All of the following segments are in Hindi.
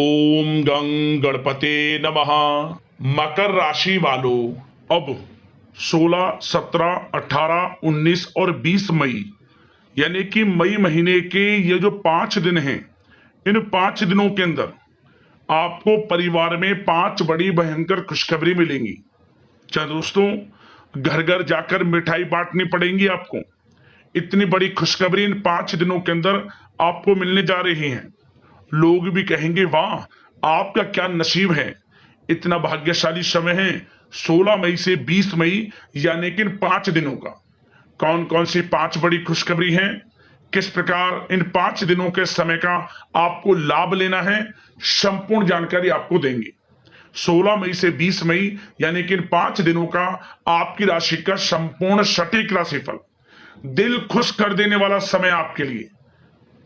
ओम गं गणपते नमः। मकर राशि वालों, अब 16, 17, 18, 19 और 20 मई यानी कि मई महीने के ये जो 5 दिन हैं, इन 5 दिनों के अंदर आपको परिवार में 5 बड़ी भयंकर खुशखबरी मिलेंगी। क्या दोस्तों, घर घर जाकर मिठाई बांटनी पड़ेंगी आपको। इतनी बड़ी खुशखबरी इन 5 दिनों के अंदर आपको मिलने जा रही है। लोग भी कहेंगे वाह, आपका क्या नसीब है, इतना भाग्यशाली समय है। 16 मई से 20 मई यानी कि इन 5 दिनों का कौन कौन सी 5 बड़ी खुशखबरी हैं, किस प्रकार इन 5 दिनों के समय का आपको लाभ लेना है, संपूर्ण जानकारी आपको देंगे। 16 मई से 20 मई यानी कि इन 5 दिनों का आपकी राशि का संपूर्ण सटीक राशिफल, दिल खुश कर देने वाला समय आपके लिए।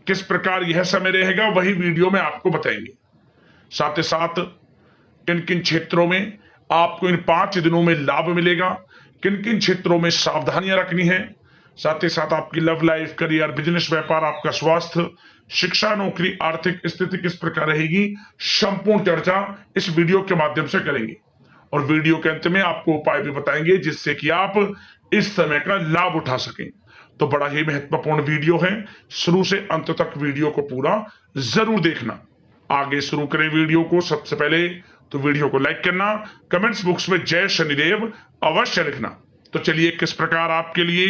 किस प्रकार यह समय रहेगा वही वीडियो में आपको बताएंगे। साथ ही साथ किन किन क्षेत्रों में आपको इन 5 दिनों में लाभ मिलेगा, किन किन क्षेत्रों में सावधानियां रखनी है। साथ ही साथ आपकी लव लाइफ, करियर, बिजनेस, व्यापार, आपका स्वास्थ्य, शिक्षा, नौकरी, आर्थिक स्थिति किस प्रकार रहेगी, संपूर्ण चर्चा इस वीडियो के माध्यम से करेंगे। और वीडियो के अंत में आपको उपाय भी बताएंगे जिससे कि आप इस समय का लाभ उठा सकें। तो बड़ा ही महत्वपूर्ण वीडियो है, शुरू से अंत तक वीडियो को पूरा जरूर देखना। आगे शुरू करें वीडियो को। सबसे पहले तो वीडियो को लाइक करना, कमेंट्स बॉक्स में जय शनिदेव अवश्य लिखना। तो चलिए, किस प्रकार आपके लिए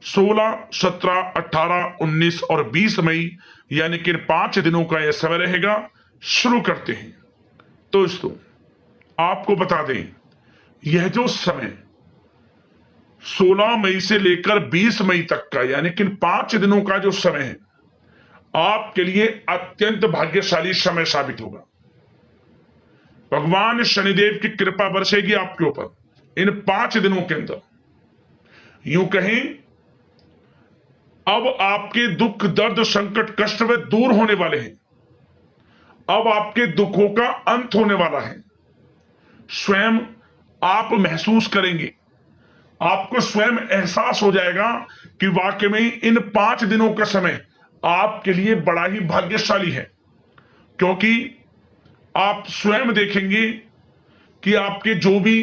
16, 17, 18, 19 और 20 मई यानी कि 5 दिनों का यह समय रहेगा, शुरू करते हैं। तो दोस्तों, आपको बता दें, यह जो समय 16 मई से लेकर 20 मई तक का यानी कि 5 दिनों का जो समय है, आपके लिए अत्यंत भाग्यशाली समय साबित होगा। भगवान शनिदेव की कृपा बरसेगी आपके ऊपर इन 5 दिनों के अंदर। यूं कहें, अब आपके दुख, दर्द, संकट, कष्ट वे दूर होने वाले हैं। अब आपके दुखों का अंत होने वाला है। स्वयं आप महसूस करेंगे, आपको स्वयं एहसास हो जाएगा कि वाकई में इन 5 दिनों का समय आपके लिए बड़ा ही भाग्यशाली है। क्योंकि आप स्वयं देखेंगे कि आपके जो भी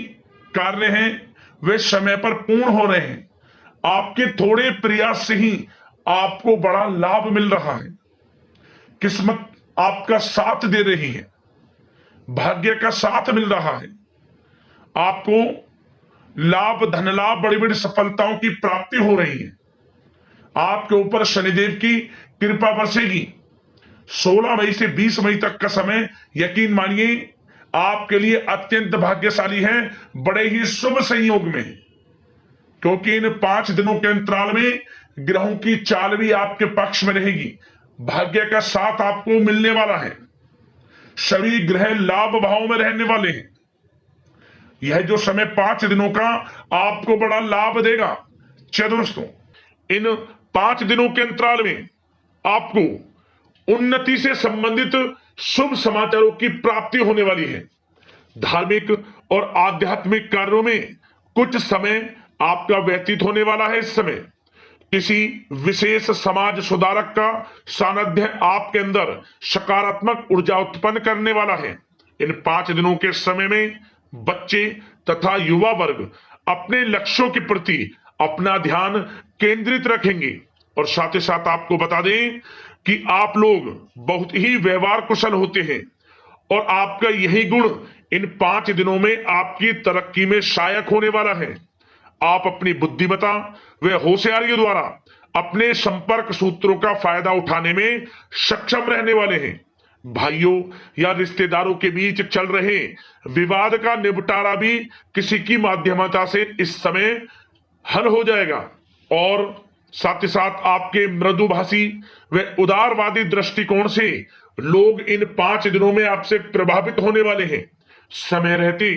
कार्य हैं वे समय पर पूर्ण हो रहे हैं। आपके थोड़े प्रयास से ही आपको बड़ा लाभ मिल रहा है। किस्मत आपका साथ दे रही है, भाग्य का साथ मिल रहा है। आपको लाभ, धन लाभ, बड़ी बड़ी सफलताओं की प्राप्ति हो रही है। आपके ऊपर शनिदेव की कृपा बरसेगी। 16 मई से 20 मई तक का समय यकीन मानिए आपके लिए अत्यंत भाग्यशाली है, बड़े ही शुभ संयोग में है। क्योंकि इन 5 दिनों के अंतराल में ग्रहों की चाल भी आपके पक्ष में रहेगी। भाग्य का साथ आपको मिलने वाला है। सभी ग्रह लाभ भाव में रहने वाले हैं। यह जो समय 5 दिनों का आपको बड़ा लाभ देगा। चलिए दोस्तों, इन 5 दिनों के अंतराल में आपको उन्नति से संबंधित शुभ समाचारों की प्राप्ति होने वाली है। धार्मिक और आध्यात्मिक कार्यों में कुछ समय आपका व्यतीत होने वाला है। इस समय किसी विशेष समाज सुधारक का सानिध्य आपके अंदर सकारात्मक ऊर्जा उत्पन्न करने वाला है। इन 5 दिनों के समय में बच्चे तथा युवा वर्ग अपने लक्ष्यों के प्रति अपना ध्यान केंद्रित रखेंगे। और साथ ही साथ आपको बता दें कि आप लोग बहुत ही व्यवहार कुशल होते हैं और आपका यही गुण इन 5 दिनों में आपकी तरक्की में सहायक होने वाला है। आप अपनी बुद्धिमत्ता व होशियारी द्वारा अपने संपर्क सूत्रों का फायदा उठाने में सक्षम रहने वाले हैं। भाइयों या रिश्तेदारों के बीच चल रहे विवाद का निपटारा भी किसी की माध्यमता से इस समय हल हो जाएगा। और साथ ही साथ आपके मृदुभाषी व उदारवादी दृष्टिकोण से लोग इन 5 दिनों में आपसे प्रभावित होने वाले हैं। समय रहते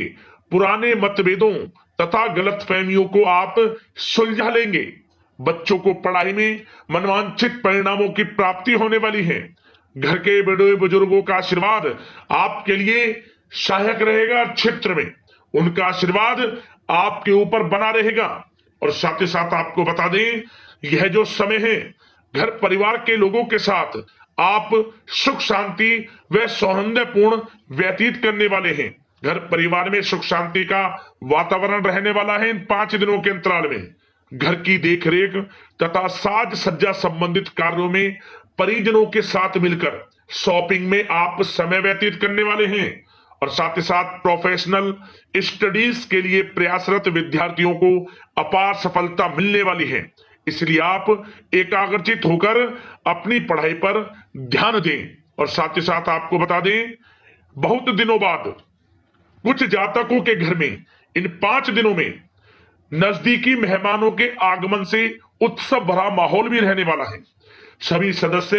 पुराने मतभेदों तथा गलतफहमियों को आप सुलझा लेंगे। बच्चों को पढ़ाई में मनवांछित परिणामों की प्राप्ति होने वाली है। घर के बड़े बुजुर्गों का आशीर्वाद आपके लिए सहायक रहेगा। क्षेत्र में उनका आशीर्वाद आपके ऊपर बना रहेगा। और साथ ही साथ आपको बता दें, यह जो समय है घर परिवार के लोगों के साथ आप सुख शांति व सौहार्दपूर्ण व्यतीत करने वाले हैं। घर परिवार में सुख शांति का वातावरण रहने वाला है इन 5 दिनों के अंतराल में। घर की देखरेख तथा साज सज्जा संबंधित कार्यों में परिजनों के साथ मिलकर शॉपिंग में आप समय व्यतीत करने वाले हैं। और साथ ही साथ प्रोफेशनल स्टडीज के लिए प्रयासरत विद्यार्थियों को अपार सफलता मिलने वाली है। इसलिए आप एकाग्रचित होकर अपनी पढ़ाई पर ध्यान दें। और साथ ही साथ आपको बता दें, बहुत दिनों बाद कुछ जातकों के घर में इन 5 दिनों में नजदीकी मेहमानों के आगमन से उत्सव भरा माहौल भी रहने वाला है। सभी सदस्य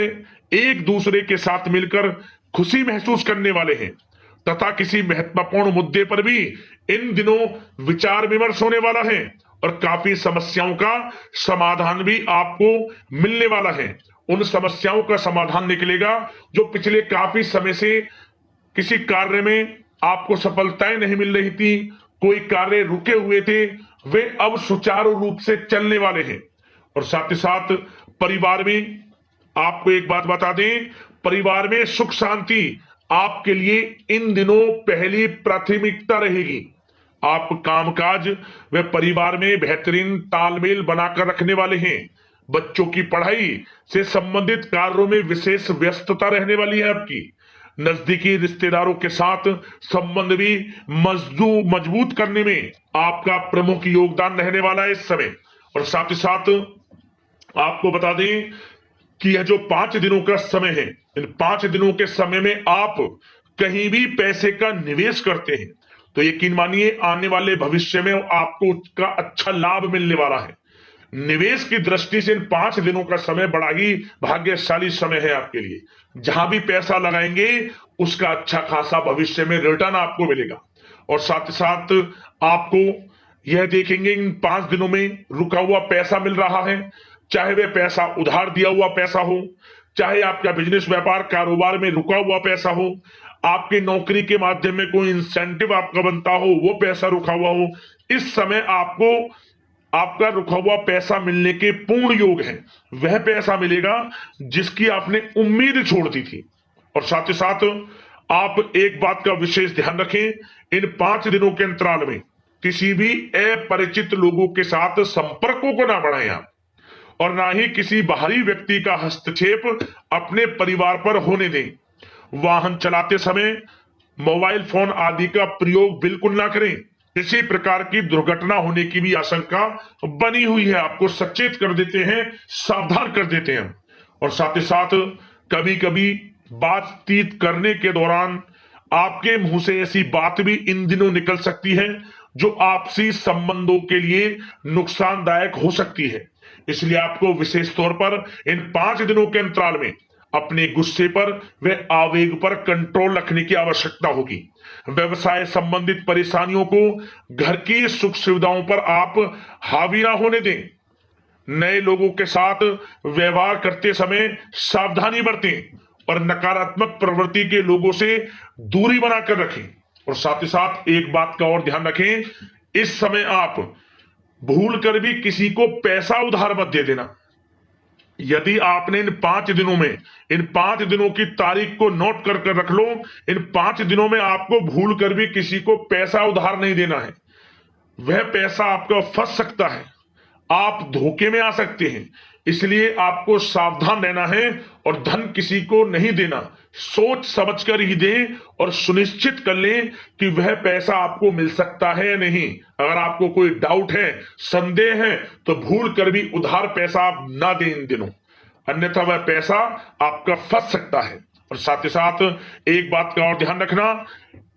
एक दूसरे के साथ मिलकर खुशी महसूस करने वाले हैं तथा किसी महत्वपूर्ण मुद्दे पर भी इन दिनों विचार विमर्श होने वाला है और काफी समस्याओं का समाधान भी आपको मिलने वाला है। उन समस्याओं का समाधान निकलेगा जो पिछले काफी समय से किसी कार्य में आपको सफलताएं नहीं मिल रही थी, कोई कार्य रुके हुए थे, वे अब सुचारू रूप से चलने वाले हैं। और साथ ही साथ परिवार में आपको एक बात बता दें, परिवार में सुख शांति आपके लिए इन दिनों पहली प्राथमिकता रहेगी। आप कामकाज व परिवार में बेहतरीन तालमेल बनाकर रखने वाले हैं। बच्चों की पढ़ाई से संबंधित कार्यों में विशेष व्यस्तता रहने वाली है आपकी। नजदीकी रिश्तेदारों के साथ संबंध भी मजबूत करने में आपका प्रमुख योगदान रहने वाला है इस समय। और साथ ही साथ आपको बता दें कि यह जो 5 दिनों का समय है, इन 5 दिनों के समय में आप कहीं भी पैसे का निवेश करते हैं तो यकीन मानिए आने वाले भविष्य में आपको उसका अच्छा लाभ मिलने वाला है। निवेश की दृष्टि से इन 5 दिनों का समय बड़ा ही भाग्यशाली समय है आपके लिए। जहां भी पैसा लगाएंगे उसका अच्छा खासा भविष्य में रिटर्न आपको मिलेगा। और साथ ही साथ आपको यह देखेंगे इन 5 दिनों में रुका हुआ पैसा मिल रहा है, चाहे वह पैसा उधार दिया हुआ पैसा हो, चाहे आपका बिजनेस व्यापार कारोबार में रुका हुआ पैसा हो, आपकी नौकरी के माध्यम में कोई इंसेंटिव आपका बनता हो, वो पैसा रुका हुआ हो। इस समय आपको आपका रुका हुआ पैसा मिलने के पूर्ण योग है। वह पैसा मिलेगा जिसकी आपने उम्मीद छोड़ दी थी। और साथ ही साथ आप एक बात का विशेष ध्यान रखें, इन 5 दिनों के अंतराल में किसी भी अपरिचित लोगों के साथ संपर्कों को ना बढ़ाएं आप, और ना ही किसी बाहरी व्यक्ति का हस्तक्षेप अपने परिवार पर होने दें। वाहन चलाते समय मोबाइल फोन आदि का प्रयोग बिल्कुल ना करें। किसी प्रकार की दुर्घटना होने की भी आशंका बनी हुई है, आपको सचेत कर देते हैं, सावधान कर देते हैं। और साथ ही साथ कभी कभी बातचीत करने के दौरान आपके मुंह से ऐसी बात भी इन दिनों निकल सकती है जो आपसी संबंधों के लिए नुकसानदायक हो सकती है। इसलिए आपको विशेष तौर पर इन 5 दिनों के अंतराल में अपने गुस्से पर व आवेग पर कंट्रोल रखने की आवश्यकता होगी। व्यवसाय संबंधित परेशानियों को घर की सुख सुविधाओं पर आप हावी ना होने दें। नए लोगों के साथ व्यवहार करते समय सावधानी बरतें और नकारात्मक प्रवृत्ति के लोगों से दूरी बनाकर रखें। और साथ ही साथ एक बात का और ध्यान रखें, इस समय आप भूल कर भी किसी को पैसा उधार मत दे देना। यदि आपने इन 5 दिनों में इन 5 दिनों की तारीख को नोट कर रख लो, इन 5 दिनों में आपको भूल कर भी किसी को पैसा उधार नहीं देना है। वह पैसा आपका फंस सकता है, आप धोखे में आ सकते हैं। इसलिए आपको सावधान रहना है और धन किसी को नहीं देना, सोच समझकर ही दें और सुनिश्चित कर लें कि वह पैसा आपको मिल सकता है या नहीं। अगर आपको कोई डाउट है, संदेह है, तो भूल कर भी उधार पैसा आप ना दें इन दिनों, अन्यथा वह पैसा आपका फंस सकता है। और साथ ही साथ एक बात का और ध्यान रखना,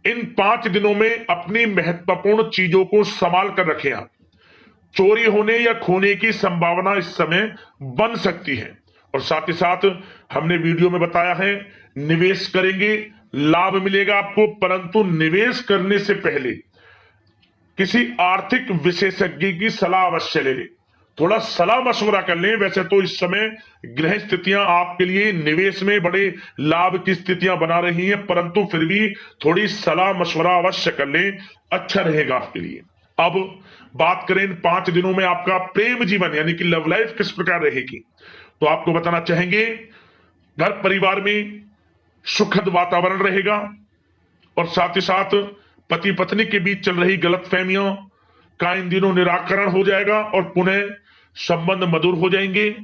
इन 5 दिनों में अपनी महत्वपूर्ण चीजों को संभाल कर रखें आप। चोरी होने या खोने की संभावना इस समय बन सकती है। और साथ ही साथ हमने वीडियो में बताया है, निवेश करेंगे लाभ मिलेगा आपको, परंतु निवेश करने से पहले किसी आर्थिक विशेषज्ञ की सलाह अवश्य ले लें, थोड़ा सलाह मशवरा कर लें। वैसे तो इस समय ग्रह स्थितियां आपके लिए निवेश में बड़े लाभ की स्थितियां बना रही हैं, परंतु फिर भी थोड़ी सलाह मशवरा अवश्य कर लें, अच्छा रहेगा आपके लिए। अब बात करें इन 5 दिनों में आपका प्रेम जीवन यानी कि लव लाइफ किस प्रकार रहेगी, तो आपको बताना चाहेंगे घर परिवार में सुखद वातावरण रहेगा और साथ ही साथ पति पत्नी के बीच चल रही गलतफहमियों का इन दिनों निराकरण हो जाएगा और पुनः संबंध मधुर हो जाएंगे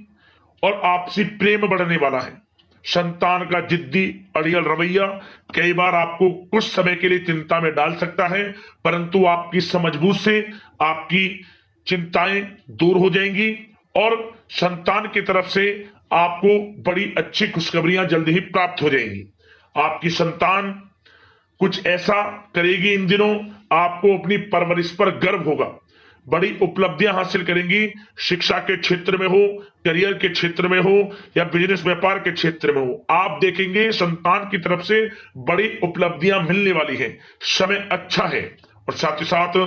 और आपसी प्रेम बढ़ने वाला है। संतान का जिद्दी अड़ियल रवैया कई बार आपको कुछ समय के लिए चिंता में डाल सकता है, परंतु आपकी समझबूझ से आपकी चिंताएं दूर हो जाएंगी और संतान की तरफ से आपको बड़ी अच्छी खुशखबरियां जल्द ही प्राप्त हो जाएंगी। आपकी संतान कुछ ऐसा करेगी इन दिनों, आपको अपनी परवरिश पर गर्व होगा। बड़ी उपलब्धियां हासिल करेंगी, शिक्षा के क्षेत्र में हो, करियर के क्षेत्र में हो या बिजनेस व्यापार के क्षेत्र में हो। आप देखेंगे संतान की तरफ से बड़ी उपलब्धियां मिलने वाली है। समय अच्छा है और साथ ही साथ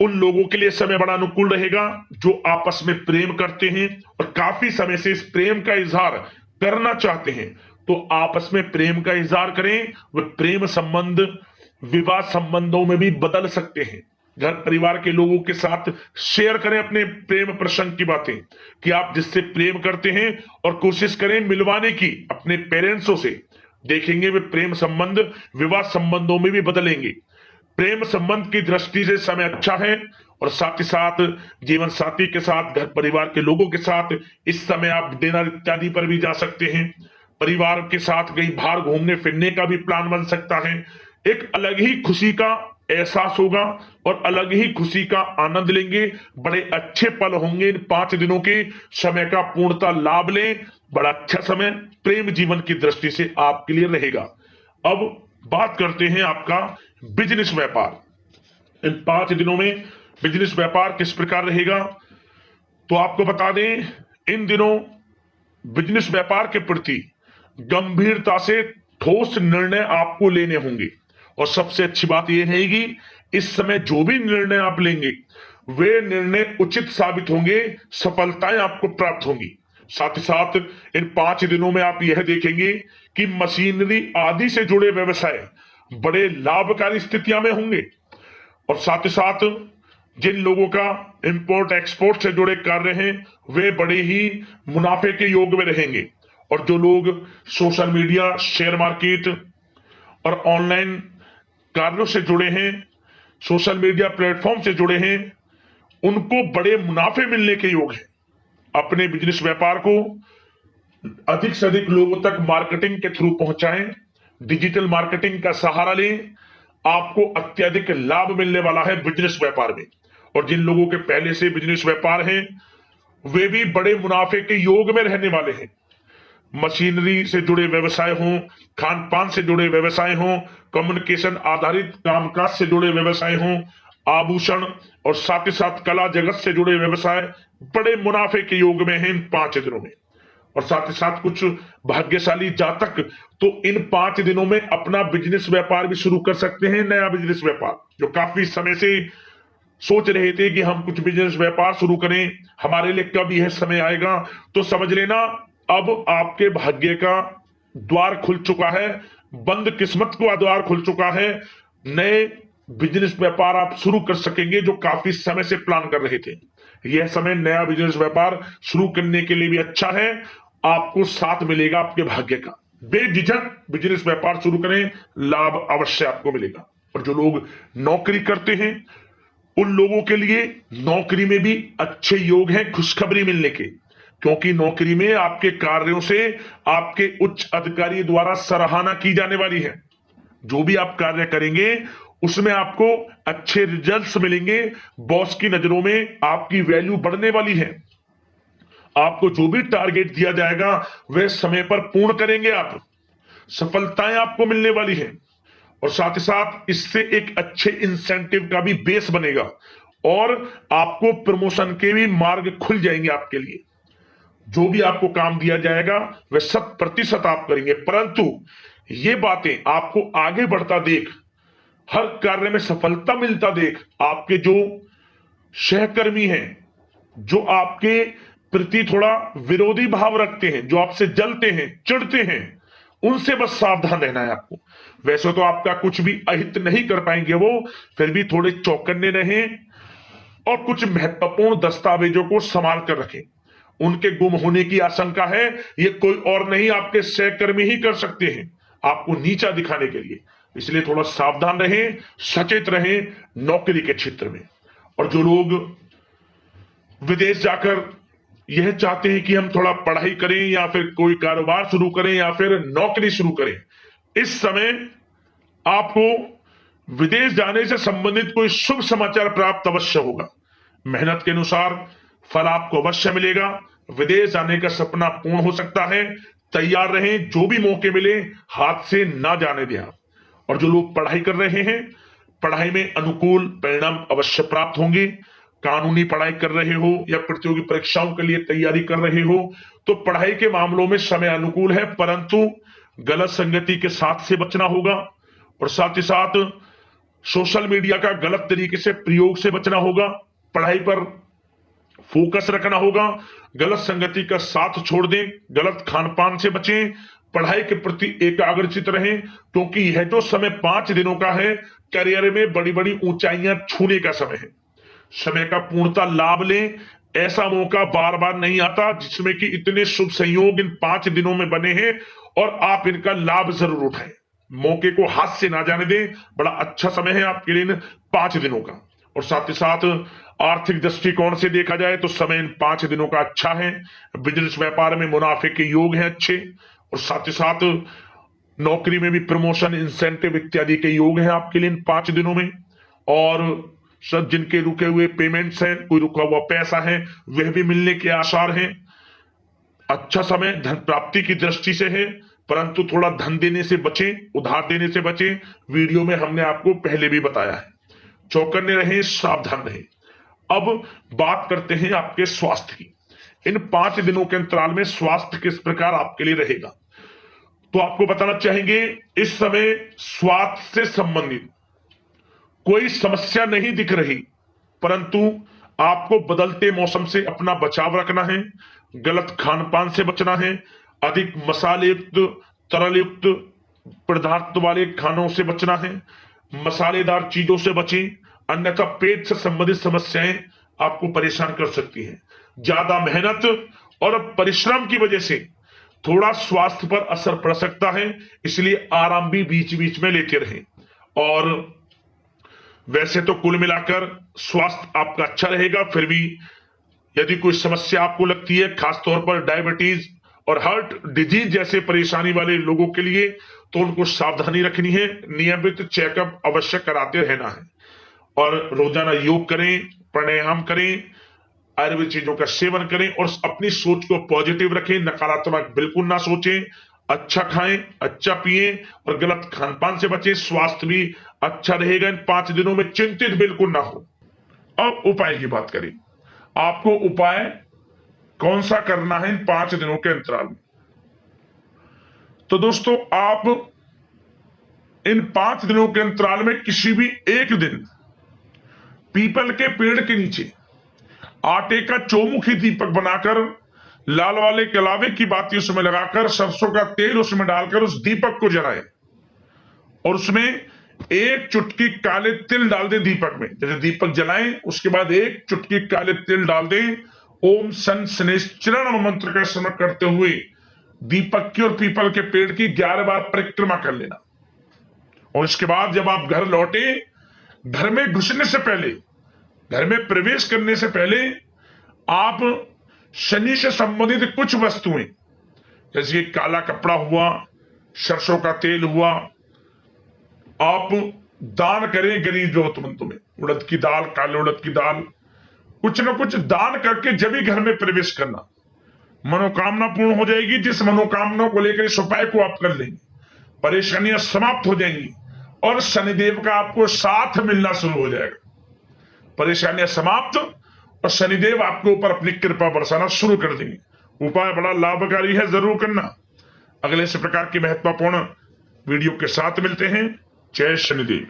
उन लोगों के लिए समय बड़ा अनुकूल रहेगा जो आपस में प्रेम करते हैं और काफी समय से इस प्रेम का इजहार करना चाहते हैं, तो आपस में प्रेम का इजहार करें। वे प्रेम संबंध विवाह संबंधों में भी बदल सकते हैं। घर परिवार के लोगों के साथ शेयर करें अपने प्रेम प्रसंग की बातें कि आप जिससे प्रेम करते हैं और कोशिश करें मिलवाने की अपने पेरेंट्सों से। देखेंगे वे प्रेम संबंध विवाह संबंधों में भी बदलेंगे। प्रेम संबंध की दृष्टि से समय अच्छा है और साथ ही साथ जीवन साथी के साथ घर परिवार के लोगों के साथ इस समय आप डिनर इत्यादि पर भी जा सकते हैं। परिवार के साथ कहीं बाहर घूमने फिरने का भी प्लान बन सकता है। एक अलग ही खुशी का एहसास होगा और अलग ही खुशी का आनंद लेंगे। बड़े अच्छे पल होंगे इन 5 दिनों के समय का पूर्णता लाभ लें। बड़ा अच्छा समय प्रेम जीवन की दृष्टि से आपके लिए रहेगा। अब बात करते हैं आपका बिजनेस व्यापार। इन 5 दिनों में बिजनेस व्यापार किस प्रकार रहेगा, तो आपको बता दें इन दिनों बिजनेस व्यापार के प्रति गंभीरता से ठोस निर्णय आपको लेने होंगे और सबसे अच्छी बात यह रहेगी इस समय जो भी निर्णय आप लेंगे वे निर्णय उचित साबित होंगे, सफलताएं आपको प्राप्त होंगी। साथ ही साथ इन 5 दिनों में आप यह देखेंगे कि मशीनरी आदि से जुड़े व्यवसाय बड़े लाभकारी स्थितियां में होंगे और साथ ही साथ जिन लोगों का इंपोर्ट एक्सपोर्ट से जुड़े कार्य हैं वे बड़े ही मुनाफे के योग में रहेंगे और जो लोग सोशल मीडिया शेयर मार्केट और ऑनलाइन कार्यों से जुड़े हैं, सोशल मीडिया प्लेटफॉर्म से जुड़े हैं, उनको बड़े मुनाफे मिलने के योग हैं। अपने बिजनेस व्यापार को अधिक से अधिक लोगों तक मार्केटिंग के थ्रू पहुंचाएं, डिजिटल मार्केटिंग का सहारा लें। आपको अत्यधिक लाभ मिलने वाला है बिजनेस व्यापार में और जिन लोगों के पहले से बिजनेस व्यापार हैं वे भी बड़े मुनाफे के योग में रहने वाले हैं। मशीनरी से जुड़े व्यवसाय हों, खान पान से जुड़े व्यवसाय हों, कम्युनिकेशन आधारित कामकाज से जुड़े व्यवसाय हों, आभूषण और साथ ही साथ कला जगत से जुड़े व्यवसाय बड़े मुनाफे के योग में हैं इन 5 दिनों में। और साथ ही साथ कुछ भाग्यशाली जातक तो इन 5 दिनों में अपना बिजनेस व्यापार भी शुरू कर सकते हैं। नया बिजनेस व्यापार जो काफी समय से सोच रहे थे कि हम कुछ बिजनेस व्यापार शुरू करें, हमारे लिए कब यह समय आएगा, तो समझ लेना अब आपके भाग्य का द्वार खुल चुका है, बंद किस्मत का द्वार खुल चुका है। नए बिजनेस व्यापार आप शुरू कर सकेंगे जो काफी समय से प्लान कर रहे थे। यह समय नया बिजनेस व्यापार शुरू करने के लिए भी अच्छा है, आपको साथ मिलेगा आपके भाग्य का। बेझिझक बिजनेस व्यापार शुरू करें, लाभ अवश्य आपको मिलेगा। और जो लोग नौकरी करते हैं उन लोगों के लिए नौकरी में भी अच्छे योग हैं खुशखबरी मिलने के, क्योंकि नौकरी में आपके कार्यों से आपके उच्च अधिकारी द्वारा सराहना की जाने वाली है। जो भी आप कार्य करेंगे उसमें आपको अच्छे रिजल्ट्स मिलेंगे, बॉस की नजरों में आपकी वैल्यू बढ़ने वाली है। आपको जो भी टारगेट दिया जाएगा वह समय पर पूर्ण करेंगे आप, सफलताएं आपको मिलने वाली है और साथ ही साथ इससे एक अच्छे इंसेंटिव का भी बेस बनेगा और आपको प्रमोशन के भी मार्ग खुल जाएंगे आपके लिए। जो भी आपको काम दिया जाएगा वह 100% आप करेंगे, परंतु ये बातें आपको आगे बढ़ता देख, हर कार्य में सफलता मिलता देख आपके जो सहकर्मी हैं, जो आपके प्रति थोड़ा विरोधी भाव रखते हैं, जो आपसे जलते हैं चिढ़ते हैं, उनसे बस सावधान रहना है आपको। वैसे तो आपका कुछ भी अहित नहीं कर पाएंगे वो, फिर भी थोड़े चौकन्ने रहें और कुछ महत्वपूर्ण दस्तावेजों को संभाल कर रखें उनके गुम होने की आशंका है। ये कोई और नहीं, आपके सहकर्मी ही कर सकते हैं, आपको नीचा दिखाने के लिए। इसलिए थोड़ा सावधान रहें, सचेत रहें नौकरी के क्षेत्र में। और जो लोग विदेश जाकर यह चाहते हैं कि हम थोड़ा पढ़ाई करें या फिर कोई कारोबार शुरू करें या फिर नौकरी शुरू करें, इस समय आपको विदेश जाने से संबंधित कोई शुभ समाचार प्राप्त अवश्य होगा। मेहनत के अनुसार फल आपको अवश्य मिलेगा। विदेश जाने का सपना पूर्ण हो सकता है। तैयार रहें, जो भी मौके मिले हाथ से ना जाने दें। और जो लोग पढ़ाई कर रहे हैं, पढ़ाई में अनुकूल परिणाम अवश्य प्राप्त होंगे। कानूनी पढ़ाई कर रहे हो या प्रतियोगी परीक्षाओं के लिए तैयारी कर रहे हो तो पढ़ाई के मामलों में समय अनुकूल है, परंतु गलत संगति के साथ से बचना होगा। और साथ ही साथ सोशल मीडिया का गलत तरीके से प्रयोग से बचना होगा। पढ़ाई पर फोकस रखना होगा। गलत संगति का साथ छोड़ दें, गलत खान पान से बचें, पढ़ाई के प्रति एकाग्रचित रहें, क्योंकि यह जो समय 5 दिनों का है, करियर में बड़ी बड़ी ऊंचाइयां छूने का समय है। समय का पूर्णता लाभ लें। ऐसा मौका बार बार नहीं आता जिसमें कि इतने शुभ संयोग इन 5 दिनों में बने हैं और आप इनका लाभ जरूर उठाएं। मौके को हाथ से ना जाने दें। बड़ा अच्छा समय है आपके लिए इन 5 दिनों का। और साथ ही साथ आर्थिक दृष्टिकोण से देखा जाए तो समय इन 5 दिनों का अच्छा है। बिजनेस व्यापार में मुनाफे के योग हैं अच्छे। और साथ ही साथ नौकरी में भी प्रमोशन, इंसेंटिव इत्यादि के योग हैं आपके लिए इन 5 दिनों में। और सब जिनके रुके हुए पेमेंट्स हैं, कोई रुका हुआ पैसा है, वह भी मिलने के आसार हैं। अच्छा समय धन प्राप्ति की दृष्टि से है, परंतु थोड़ा धन देने से बचें, उधार देने से बचें। वीडियो में हमने आपको पहले भी बताया है। चौकन्ने रहें, सावधान रहें। अब बात करते हैं आपके स्वास्थ्य की। इन 5 दिनों के अंतराल में स्वास्थ्य किस प्रकार आपके लिए रहेगा, तो आपको बताना चाहेंगे इस समय स्वास्थ्य से संबंधित कोई समस्या नहीं दिख रही, परंतु आपको बदलते मौसम से अपना बचाव रखना है। गलत खान पान से बचना है। अधिक मसाले युक्त, तरल युक्त पदार्थ वाले खानों से बचना है। मसालेदार चीजों से बचें, अन्यथा पेट से संबंधित समस्याएं आपको परेशान कर सकती हैं। ज्यादा मेहनत और परिश्रम की वजह से थोड़ा स्वास्थ्य पर असर पड़ सकता है, इसलिए आराम भी बीच बीच में लेते रहें। और वैसे तो कुल मिलाकर स्वास्थ्य आपका अच्छा रहेगा। फिर भी यदि कोई समस्या आपको लगती है, खासतौर पर डायबिटीज और हार्ट डिजीज जैसे परेशानी वाले लोगों के लिए, तो उनको सावधानी रखनी है। नियमित चेकअप अवश्य कराते रहना है। और रोजाना योग करें, प्राणायाम करें, आयुर्वेद चीजों का सेवन करें और अपनी सोच को पॉजिटिव रखें। नकारात्मक बिल्कुल ना सोचें। अच्छा खाएं, अच्छा पिएं और गलत खान पान से बचें। स्वास्थ्य भी अच्छा रहेगा इन 5 दिनों में, चिंतित बिल्कुल ना हो। अब उपाय की बात करें। आपको उपाय कौन सा करना है इन 5 दिनों के अंतराल में? तो दोस्तों, आप इन 5 दिनों के अंतराल में किसी भी एक दिन पीपल के पेड़ के नीचे आटे का चौमुखी दीपक बनाकर, लाल वाले कलावे की बाती उसमें लगाकर, सरसों का तेल उसमें डालकर उस दीपक को जलाएं और उसमें 1 चुटकी काले तिल डाल दें दीपक में। जैसे दीपक जलाएं उसके बाद 1 चुटकी काले तिल डाल दें। ओम सन शनैश्चरण मंत्र का स्मरण करते हुए दीपक की और पीपल के पेड़ की 11 बार परिक्रमा कर लेना। और इसके बाद जब आप घर लौटे, घर में घुसने से पहले, घर में प्रवेश करने से पहले आप शनि से संबंधित कुछ वस्तुएं, जैसे काला कपड़ा हुआ, सरसों का तेल हुआ, आप दान करें गरीब जरूरतमंदों में। उड़द की दाल, काले उड़द की दाल, कुछ ना कुछ दान करके जब भी घर में प्रवेश करना, मनोकामना पूर्ण हो जाएगी। जिस मनोकामना को लेकर इस उपाय को आप कर लेंगे, परेशानियां समाप्त हो जाएंगी और शनिदेव का आपको साथ मिलना शुरू हो जाएगा। परेशानियां समाप्त और शनिदेव आपके ऊपर अपनी कृपा बरसाना शुरू कर देंगे। उपाय बड़ा लाभकारी है, जरूर करना। अगले इस प्रकार की महत्वपूर्ण वीडियो के साथ मिलते हैं। जय शनिदेव।